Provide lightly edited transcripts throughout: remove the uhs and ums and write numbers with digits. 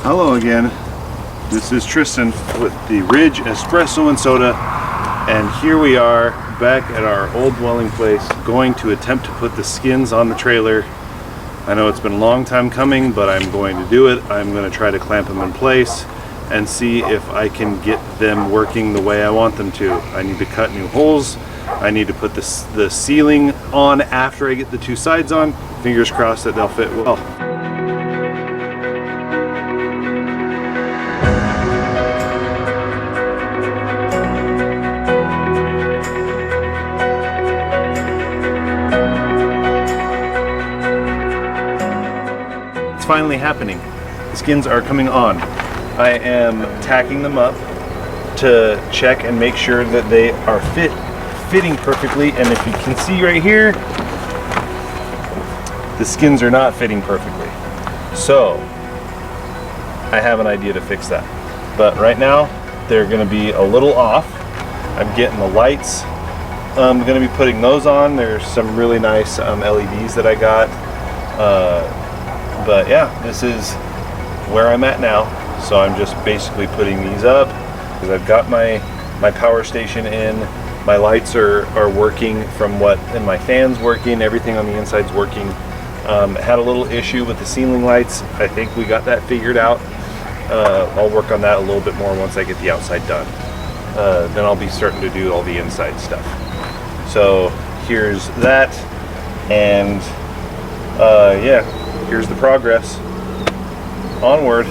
Hello again. This is Tristan with the Ridge Espresso and Soda, and here we are back at our old dwelling place, going to attempt to put the skins on the trailer. I know it's been a long time coming, but I'm going to do it. I'm going to try to clamp them in place and see if I can get them working the way I want them to. I need to cut new holes. I need to put the ceiling on after I get the two sides on. Fingers crossed that they'll fit well. It's finally happening. The skins are coming on. I am tacking them up to check and make sure that they are fitting perfectly, and if you can see right here, the skins are not fitting perfectly. So I have an idea to fix that. But right now they're going to be a little off. I'm getting the lights. I'm going to be putting those on. There's some really nice LEDs that I got. But yeah, this is where I'm at now. So I'm just basically putting these up because I've got my power station in. My lights are working and my fan's working. Everything on the inside's working. Had a little issue with the ceiling lights. I think we got that figured out. I'll work on that a little bit more once I get the outside done. Then I'll be starting to do all the inside stuff. So here's that, and yeah, here's the progress. Onward.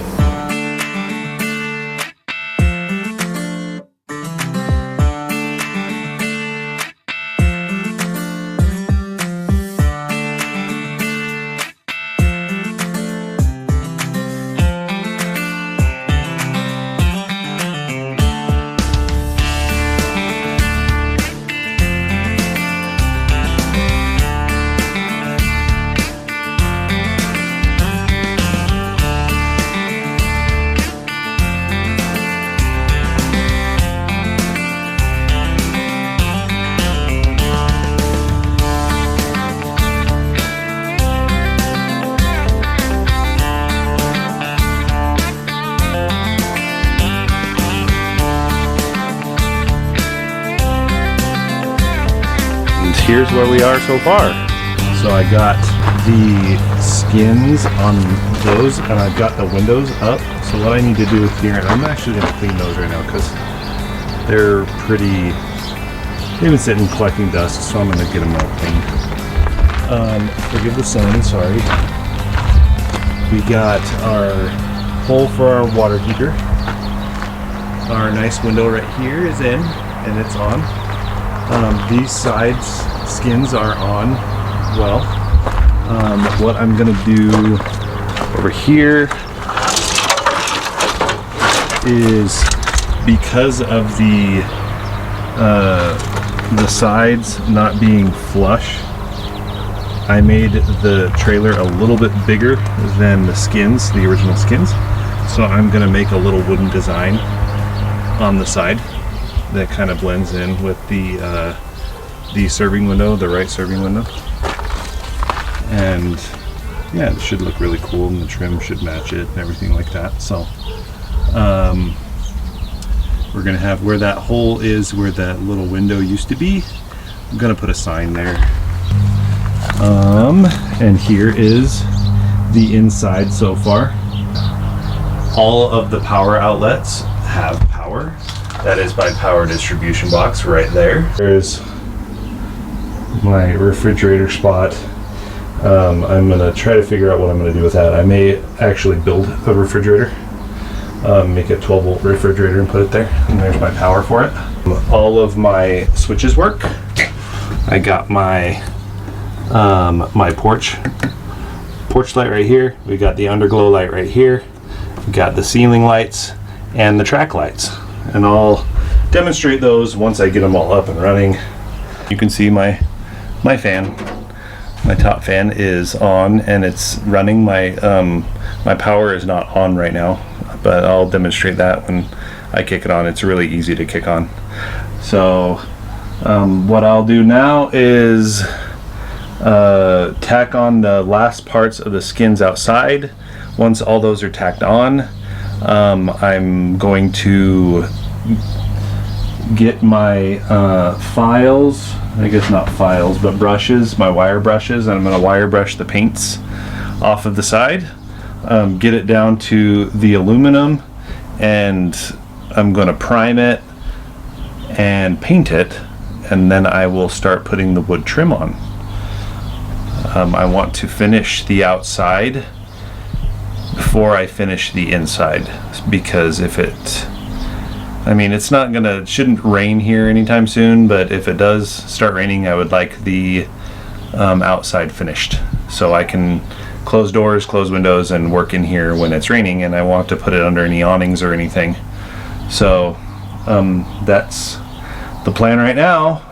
Here's where we are so far. So I got the skins on those, and I've got the windows up. So what I need to do here, and I'm actually going to clean those right now because they're they've been sitting collecting dust, so I'm going to get them all cleaned. Forgive the sound, sorry. We got our hole for our water heater. Our nice window right here is in, and it's on. These sides skins are on well. What I'm gonna do over here is, because of the sides not being flush, I made the trailer a little bit bigger than the skins, the original skins. So I'm gonna make a little wooden design on the side that kind of blends in with the serving window, the right serving window. And yeah, it should look really cool, and the trim should match it and everything like that. So we're gonna have where that hole is, where that little window used to be, I'm gonna put a sign there. And here is the inside so far. All of the power outlets have power. That is my power distribution box right there. There's my refrigerator spot. I'm gonna try to figure out what I'm gonna do with that. I may actually build a refrigerator, make a 12-volt refrigerator and put it there. And there's my power for it. All of my switches work. I got my my porch light right here. We got the underglow light right here. We got the ceiling lights and the track lights. And I'll demonstrate those once I get them all up and running. You can see my fan. My top fan is on and it's running. My power is not on right now, but I'll demonstrate that when I kick it on. It's really easy to kick on. So what I'll do now is tack on the last parts of the skins outside. Once all those are tacked on, I'm going to get my files, I guess not files, but brushes, my wire brushes, and I'm going to wire brush the paints off of the side, get it down to the aluminum, and I'm going to prime it and paint it, and then I will start putting the wood trim on. I want to finish the outside before I finish the inside, because if it, I mean, it's not gonna, shouldn't rain here anytime soon, but if it does start raining, I would like the outside finished so I can close doors, close windows, and work in here when it's raining, and I want to put it under any awnings or anything. So that's the plan right now.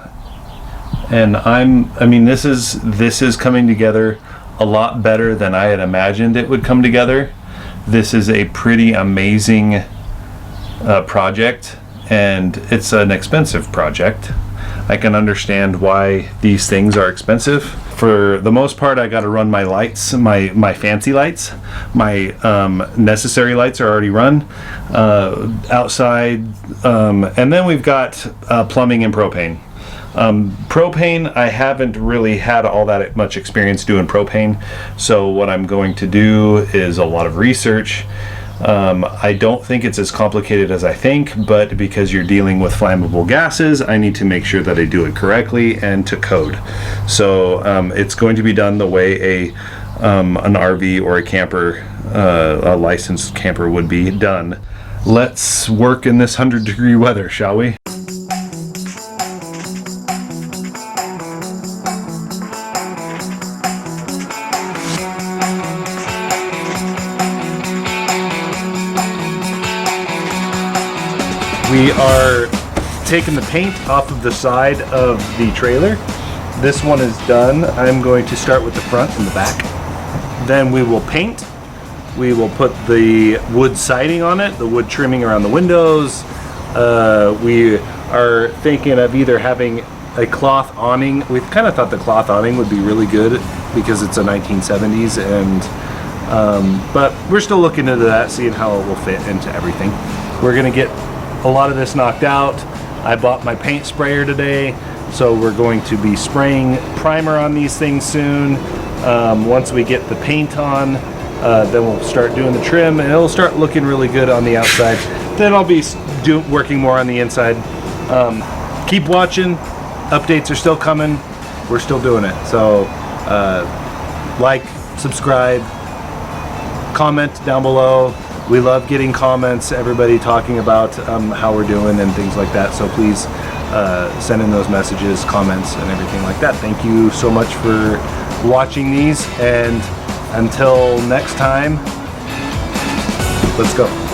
And I mean, this is coming together a lot better than I had imagined it would come together. This is a pretty amazing project, and it's an expensive project. I can understand why these things are expensive. For the most part, I got to run my lights, my fancy lights. My necessary lights are already run outside, and then we've got plumbing and propane. Propane, I haven't really had all that much experience doing propane, so what I'm going to do is a lot of research. I don't think it's as complicated as I think, but because you're dealing with flammable gases, I need to make sure that I do it correctly and to code. So it's going to be done the way an RV or a camper, a licensed camper would be done. Let's work in this 100-degree weather, shall we? We are taking the paint off of the side of the trailer. This one is done. I'm going to start with the front and the back. Then we will paint. We will put the wood siding on it, the wood trimming around the windows. We are thinking of either having a cloth awning. We kind of thought the cloth awning would be really good because it's a 1970s, and but we're still looking into that, seeing how it will fit into everything. We're gonna get a lot of this knocked out. I bought my paint sprayer today, so we're going to be spraying primer on these things soon. Once we get the paint on, then we'll start doing the trim, and it'll start looking really good on the outside. Then I'll be working more on the inside. Keep watching. Updates are still coming. We're still doing it. So like, subscribe, comment down below. We love getting comments, everybody talking about how we're doing and things like that. So please send in those messages, comments, and everything like that. Thank you so much for watching these, and until next time, let's go.